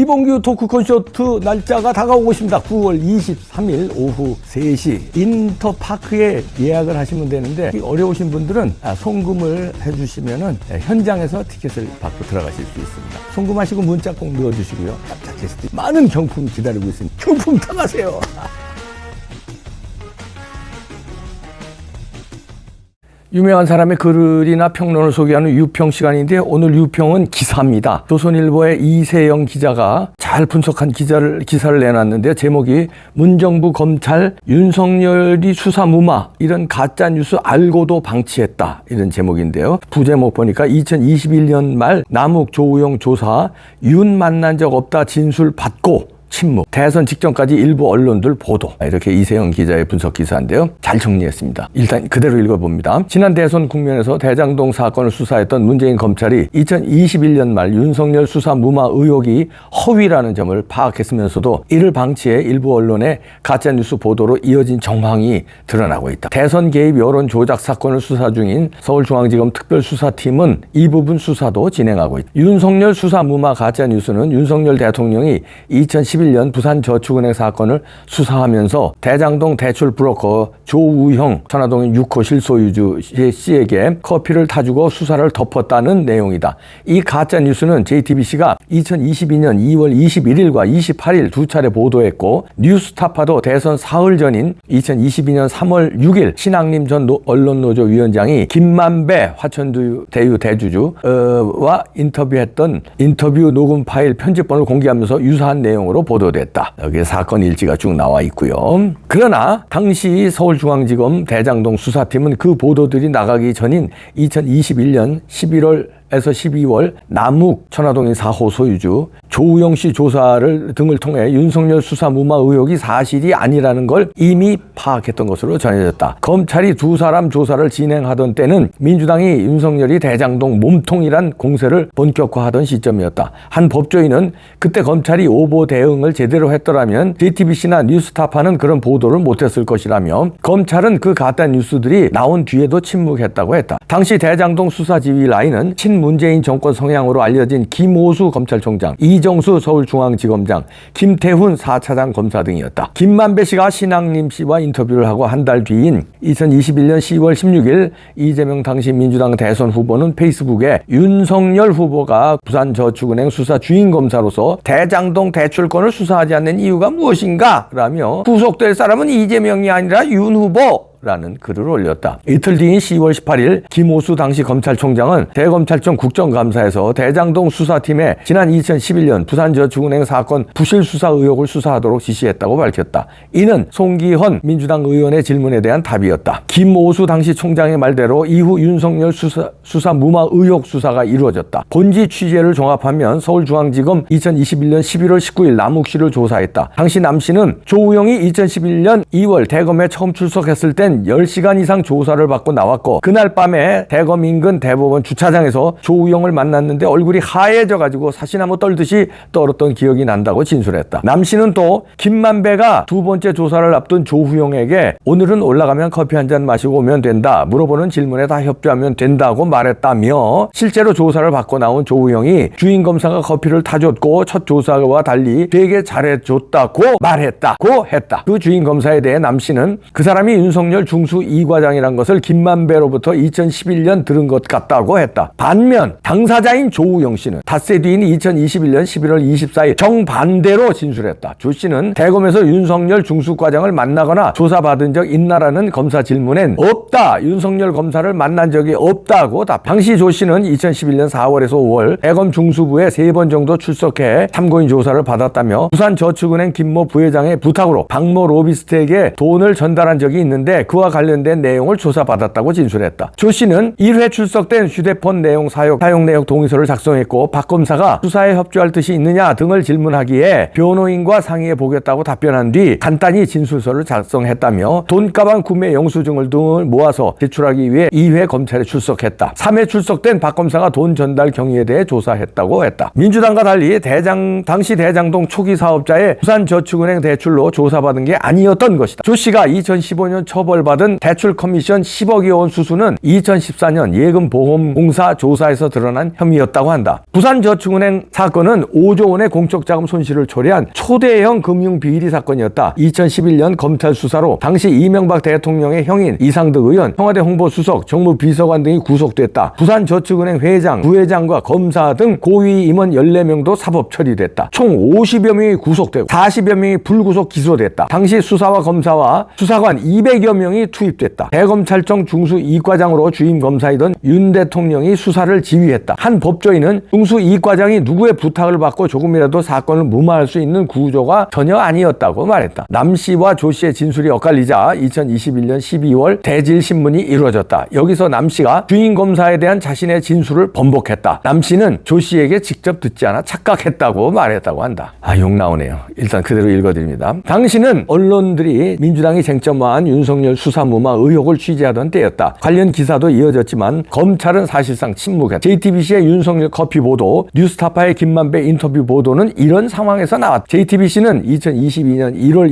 이봉규 토크 콘서트 날짜가 다가오고 있습니다. 9월 23일 오후 3시 인터파크에 예약을 하시면 되는데 어려우신 분들은 송금을 해주시면은 현장에서 티켓을 받고 들어가실 수 있습니다. 송금하시고 문자 꼭 넣어주시고요. 깜짝 게스트 많은 경품 기다리고 있습니다. 경품 타가세요. 유명한 사람의 글이나 평론을 소개하는 유평 시간인데 오늘 유평은 기사입니다. 조선일보의 이세영 기자가 잘 분석한 기사를 내놨는데요. 제목이 문정부 검찰 윤석열이 수사 무마 이런 가짜뉴스 알고도 방치했다 이런 제목인데요. 부제목 보니까 2021년 말 남욱 조우영 조사 윤 만난 적 없다 진술 받고 침묵. 대선 직전까지 일부 언론들 보도. 이렇게 이세영 기자의 분석 기사인데요. 잘 정리했습니다. 일단 그대로 읽어봅니다. 지난 대선 국면에서 대장동 사건을 수사했던 문재인 검찰이 2021년 말 윤석열 수사 무마 의혹이 허위라는 점을 파악했으면서도 이를 방치해 일부 언론의 가짜뉴스 보도로 이어진 정황이 드러나고 있다. 대선 개입 여론 조작 사건을 수사 중인 서울중앙지검 특별수사팀은 이 부분 수사도 진행하고 있다. 윤석열 수사 무마 가짜뉴스는 윤석열 대통령이 2011년 부산저축은행 사건을 수사하면서 대장동 대출 브로커 조우형 천화동인 6호 실소유주 씨에게 커피를 타주고 수사를 덮었다는 내용이다. 이 가짜뉴스는 JTBC가 2022년 2월 21일과 28일 두 차례 보도했고 뉴스타파도 대선 사흘 전인 2022년 3월 6일 신앙림 전 언론노조 위원장이 김만배 화천대유 대주주와 인터뷰했던 인터뷰 녹음 파일 편집본을 공개하면서 유사한 내용으로 보도됐다. 여기에 사건 일지가 쭉 나와 있고요. 그러나 당시 서울중앙지검 대장동 수사팀은 그 보도들이 나가기 전인 2021년 11월에서 12월 남욱 천화동인 4호 소유주 조우영 씨 조사를 등을 통해 윤석열 수사 무마 의혹이 사실이 아니라는 걸 이미 파악했던 것으로 전해졌다. 검찰이 두 사람 조사를 진행하던 때는 민주당이 윤석열이 대장동 몸통이란 공세를 본격화하던 시점이었다. 한 법조인은 그때 검찰이 오보 대응을 제대로 했더라면 JTBC나 뉴스타파는 그런 보도를 못했을 것이라며 검찰은 그 가짜 뉴스들이 나온 뒤에도 침묵했다고 했다. 당시 대장동 수사 지휘 라인은 친문재인 정권 성향으로 알려진 김오수 검찰총장, 이정수 서울중앙지검장, 김태훈 4차장 검사 등이었다. 김만배 씨가 신앙림 씨와 인터뷰를 하고 한 달 뒤인 2021년 10월 16일 이재명 당시 민주당 대선 후보는 페이스북에 윤석열 후보가 부산저축은행 수사 주인검사로서 대장동 대출권을 수사하지 않는 이유가 무엇인가? 라며 구속될 사람은 이재명이 아니라 윤 후보! 라는 글을 올렸다. 이틀 뒤인 10월 18일 김오수 당시 검찰총장은 대검찰청 국정감사에서 대장동 수사팀에 지난 2011년 부산저축은행 사건 부실 수사 의혹을 수사하도록 지시했다고 밝혔다. 이는 송기헌 민주당 의원의 질문에 대한 답이었다. 김오수 당시 총장의 말대로 이후 윤석열 수사 무마 의혹 수사가 이루어졌다. 본지 취재를 종합하면 서울중앙지검 2021년 11월 19일 남욱시를 조사했다. 당시 남씨는 조우영이 2011년 2월 대검에 처음 출석했을 땐 10시간 이상 조사를 받고 나왔고 그날 밤에 대검 인근 대법원 주차장에서 조우영을 만났는데 얼굴이 하얘져가지고 사시나무 떨듯이 떨었던 기억이 난다고 진술했다. 남 씨는 또 김만배가 두 번째 조사를 앞둔 조우영에게 오늘은 올라가면 커피 한잔 마시고 오면 된다. 물어보는 질문에 다 협조하면 된다고 말했다며 실제로 조사를 받고 나온 조우영이 주인검사가 커피를 타줬고 첫 조사와 달리 되게 잘해줬다고 말했다고 했다. 그 주인검사에 대해 남 씨는 그 사람이 윤석열 중수 2과장이란 것을 김만배로부터 2011년 들은 것 같다고 했다. 반면 당사자인 조우영 씨는 닷새 뒤인 2021년 11월 24일 정반대로 진술했다. 조 씨는 대검에서 윤석열 중수과장을 만나거나 조사받은 적 있나라는 검사 질문엔 없다. 윤석열 검사를 만난 적이 없다고 답. 당시 조 씨는 2011년 4월에서 5월 대검 중수부에 3번 정도 출석해 참고인 조사를 받았다며 부산저축은행 김모 부회장의 부탁으로 박모 로비스트에게 돈을 전달한 적이 있는데 그와 관련된 내용을 조사받았다고 진술했다. 조 씨는 1회 출석된 휴대폰 내용 사용 내역 동의서를 작성했고 박 검사가 수사에 협조할 뜻이 있느냐 등을 질문하기에 변호인과 상의해 보겠다고 답변한 뒤 간단히 진술서를 작성했다며 돈가방 구매 영수증을 등을 모아서 제출하기 위해 2회 검찰에 출석했다. 3회 출석된 박 검사가 돈 전달 경위에 대해 조사했다고 했다. 민주당과 달리 당시 대장동 초기 사업자의 부산저축은행 대출로 조사받은 게 아니었던 것이다. 조 씨가 2015년 처벌 부탁을 받은 대출 커미션 10억이 온 수수는 2014년 예금보험공사 조사에서 드러난 혐의였다고 한다. 부산저축은행 사건은 5조 원의 공적자금 손실을 초래한 초대형 금융비리 사건이었다. 2011년 검찰 수사로 당시 이명박 대통령의 형인 이상득 의원, 청와대 홍보수석, 정무비서관 등이 구속됐다. 부산저축은행 회장, 부회장과 검사 등 고위 임원 14명도 사법 처리됐다. 총 50여 명이 구속되고 40여 명이 불구속 기소됐다. 당시 수사와 검사와 수사관 200여 명이 투입됐다. 대검찰청 중수이과장으로 주임 검사이던 윤 대통령이 수사를 지휘했다. 한 법조인은 중수이과장이 누구의 부탁을 받고 조금이라도 사건을 무마할 수 있는 구조가 전혀 아니었다고 말했다. 남 씨와 조 씨의 진술이 엇갈리자 2021년 12월 대질신문이 이루어졌다. 여기서 남 씨가 주임 검사에 대한 자신의 진술을 번복했다. 남 씨는 조 씨에게 직접 듣지 않아 착각했다고 말했다고 한다. 욕 나오네요. 일단 그대로 읽어드립니다. 당시는 언론들이 민주당이 쟁점화한 윤석열 수사 무마 의혹을 취재하던 때였다. 관련 기사도 이어졌지만 검찰은 사실상 침묵했다. JTBC의 윤석열 커피 보도, 뉴스타파의 김만배 인터뷰 보도는 이런 상황에서 나왔다. JTBC는 2022년 2월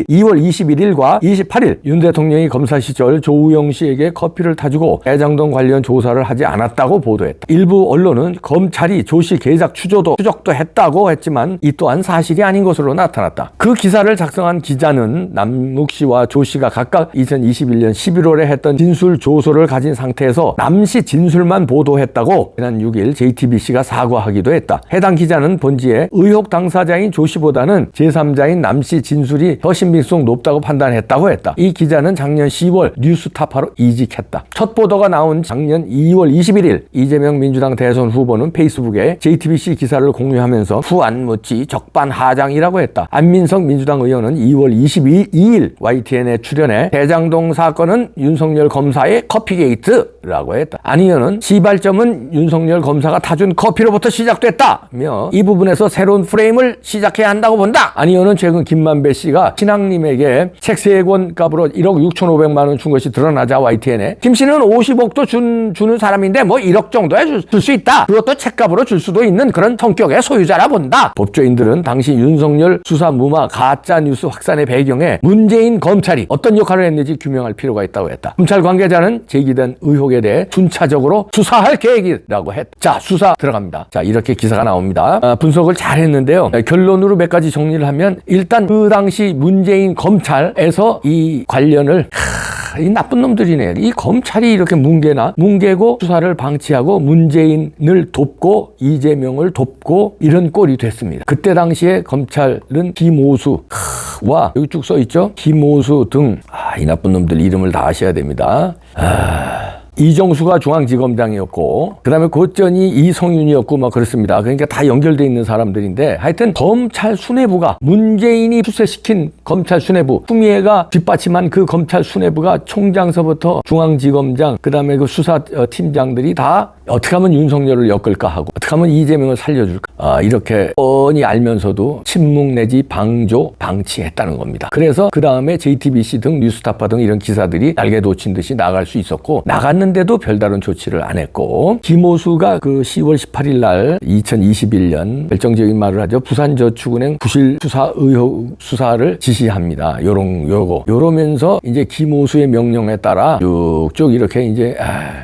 21일과 28일 윤 대통령이 검사 시절 조우영 씨에게 커피를 타주고 대장동 관련 조사를 하지 않았다고 보도했다. 일부 언론은 검찰이 조 씨 계좌 추적도 했다고 했지만 이 또한 사실이 아닌 것으로 나타났다. 그 기사를 작성한 기자는 남욱 씨와 조 씨가 각각 2021년 11월에 했던 진술 조서를 가진 상태에서 남 씨 진술만 보도했다고 지난 6일 JTBC가 사과하기도 했다. 해당 기자는 본지에 의혹 당사자인 조 씨보다는 제3자인 남 씨 진술이 더 신빙성 높다고 판단했다고 했다. 이 기자는 작년 10월 뉴스타파로 이직했다. 첫 보도가 나온 작년 2월 21일 이재명 민주당 대선 후보는 페이스북에 JTBC 기사를 공유하면서 후안무치 적반하장이라고 했다. 안민석 민주당 의원은 2월 22일 YTN에 출연해 대장동 사건은 윤석열 검사의 커피게이트라고 했다. 안 의원은 시발점은 윤석열 검사가 타준 커피로부터 시작됐다며 이 부분에서 새로운 프레임을 시작해야 한다고 본다. 안 의원은 최근 김만배 씨가 신앙님에게 책 3권 값으로 1억 6,500만 원 준 것이 드러나자 YTN에 김 씨는 50억도 주는 사람인데 뭐 1억 정도에 줄 수 있다. 그것도 책값으로 줄 수도 있는 그런 성격의 소유자라 본다. 법조인들은 당시 윤석열 수사 무마 가짜 뉴스 확산의 배경에 문재인 검찰이 어떤 역할을 했는지 규명할 필요가 있다고 했다. 검찰 관계자는 제기된 의혹에 대해 순차적으로 수사할 계획이라고 했다. 자, 수사 들어갑니다. 자, 이렇게 기사가 나옵니다. 분석을 잘 했는데요. 결론으로 몇 가지 정리를 하면 일단 그 당시 문재인 검찰에서 이 관련을 이 나쁜 놈들이네. 이 검찰이 이렇게 뭉개고 수사를 방치하고 문재인을 돕고 이재명을 돕고 이런 꼴이 됐습니다. 그때 당시에 검찰은 김오수와 여기 쭉 써있죠. 김오수 등 이 나쁜 놈들 이름을 다 아셔야 됩니다. 이정수가 중앙지검장이었고 그다음에 곧전이 이성윤이었고 막 그렇습니다. 그러니까 다 연결돼 있는 사람들인데 하여튼 검찰 수뇌부가 문재인이 출세시킨 검찰 수뇌부 추미애가 뒷받침한 그 검찰 수뇌부가 총장서부터 중앙지검장 그다음에 그 수사팀장들이 다 어떻게 하면 윤석열을 엮을까 하고 어떻게 하면 이재명을 살려줄까 이렇게 뻔히 알면서도 침묵 내지 방치했다는 겁니다. 그래서 그 다음에 JTBC 등 뉴스타파 등 이런 기사들이 날개 놓친 듯이 나갈 수 있었고 나갔는데도 별다른 조치를 안 했고 김오수가 그 10월 18일 날 2021년 결정적인 말을 하죠. 부산저축은행 부실 수사 의혹 수사를 지시합니다. 요러면서 이제 김오수의 명령에 따라 쭉쭉 이렇게 이제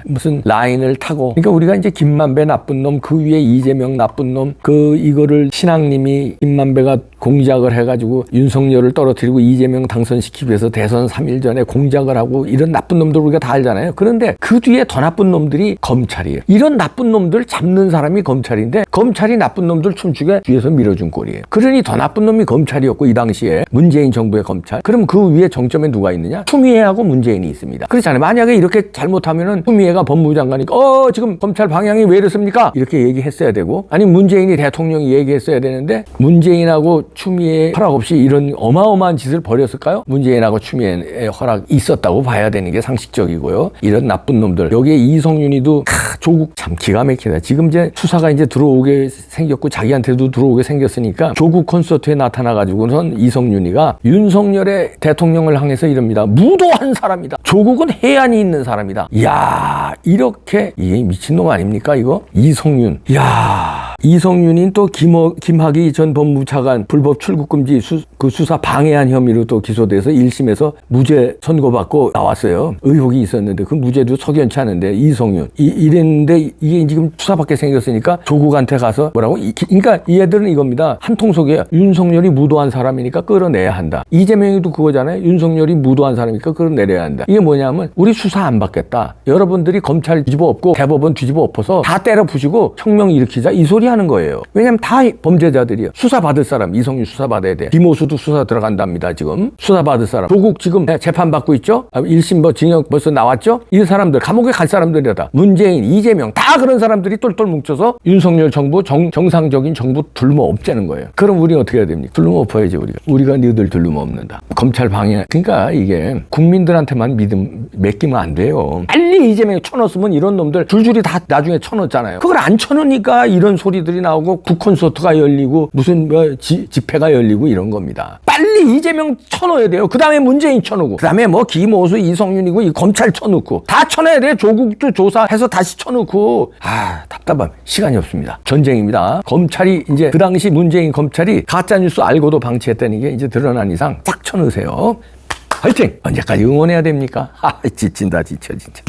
무슨 라인을 타고 그러니까 우리가 이제 김만배 나쁜 놈, 그 위에 이재명 나쁜 놈, 이거를 신앙님이 김만배가 공작을 해가지고 윤석열을 떨어뜨리고 이재명 당선시키기 위해서 대선 3일 전에 공작을 하고 이런 나쁜 놈들 우리가 다 알잖아요. 그런데 그 뒤에 더 나쁜 놈들이 검찰이에요. 이런 나쁜 놈들 잡는 사람이 검찰인데 검찰이 나쁜 놈들 춤추게 뒤에서 밀어준 꼴이에요. 그러니 더 나쁜 놈이 검찰이었고 이 당시에 문재인 정부의 검찰. 그럼 그 위에 정점에 누가 있느냐? 추미애하고 문재인이 있습니다. 그렇잖아요. 만약에 이렇게 잘못하면은 추미애가 법무부 장관이니까 지금 검찰 방향이 왜 이렇습니까? 이렇게 얘기했어야 되고 아니 문재인이 대통령이 얘기했어야 되는데 문재인하고 추미애 허락 없이 이런 어마어마한 짓을 벌였을까요? 문재인하고 추미애의 허락이 있었다고 봐야 되는 게 상식적이고요. 이런 나쁜 놈들. 여기에 이성윤이도 조국 참 기가 막히다. 지금 이제 수사가 이제 들어오게 생겼고 자기한테도 들어오게 생겼으니까 조국 콘서트에 나타나가지고는 이성윤이가 윤석열의 대통령을 향해서 이럽니다. 무도한 사람이다. 조국은 해안이 있는 사람이다. 이야, 이렇게 이게 미친놈 아닙니까 이거? 이성윤. 이야, 이성윤이 또 김학의 전 법무차관 불법 출국금지 수사 방해한 혐의로 또 기소돼서 1심에서 무죄 선고받고 나왔어요. 의혹이 있었는데 그 무죄도 석연치 않은데 이성윤 이랬는데 이게 지금 수사받게 생겼으니까 조국한테 가서 뭐라고? 그러니까 이 애들은 이겁니다. 한통속에 윤석열이 무도한 사람이니까 끌어내야 한다. 이재명이도 그거잖아요. 윤석열이 무도한 사람이니까 끌어내려야 한다. 이게 뭐냐면 우리 수사 안 받겠다. 여러분들이 검찰 뒤집어 엎고 대법원 뒤집어 엎어서 다 때려 부시고 혁명 일으키자 이 소리 하는 거예요. 왜냐면 다 범죄자들이에요. 수사받을 사람 이성윤 수사받아야 돼. 김호수도 수사 들어간답니다. 지금 수사받을 사람. 조국 지금 재판받고 있죠. 1심 뭐 징역 벌써 나왔죠. 이 사람들 감옥에 갈 사람들이다. 문재인 이재명 다 그런 사람들이 똘똘 뭉쳐서 윤석열 정부 정상적인 정부 둘러 엎자는 거예요. 그럼 우리 어떻게 해야 됩니까? 둘러 엎어야지 우리가 너희들 둘러 엎는다. 검찰 방해. 그러니까 이게 국민들한테만 맡기면 안 돼요. 빨리 이재명 쳐넣었으면 이런 놈들 줄줄이 다 나중에 쳐넣었잖아요. 그걸 안 쳐넣으니까 이런 소리들이 나오고 국콘서트가 열리고 무슨 뭐 집회가 열리고 이런 겁니다. 빨리 이재명 쳐넣어야 돼요. 그 다음에 문재인 쳐넣고 그 다음에 뭐 김호수 이성윤이고 이 검찰 쳐넣고 다 쳐넣어야 돼요. 조국도 조사해서 다시 쳐넣고 답답함. 시간이 없습니다. 전쟁입니다. 검찰이 이제 그 당시 문재인 검찰이 가짜뉴스 알고도 방치했다는 게 이제 드러난 이상 딱 쳐넣으세요. 화이팅! 언제까지 응원해야 됩니까? 지친다 지쳐 진짜.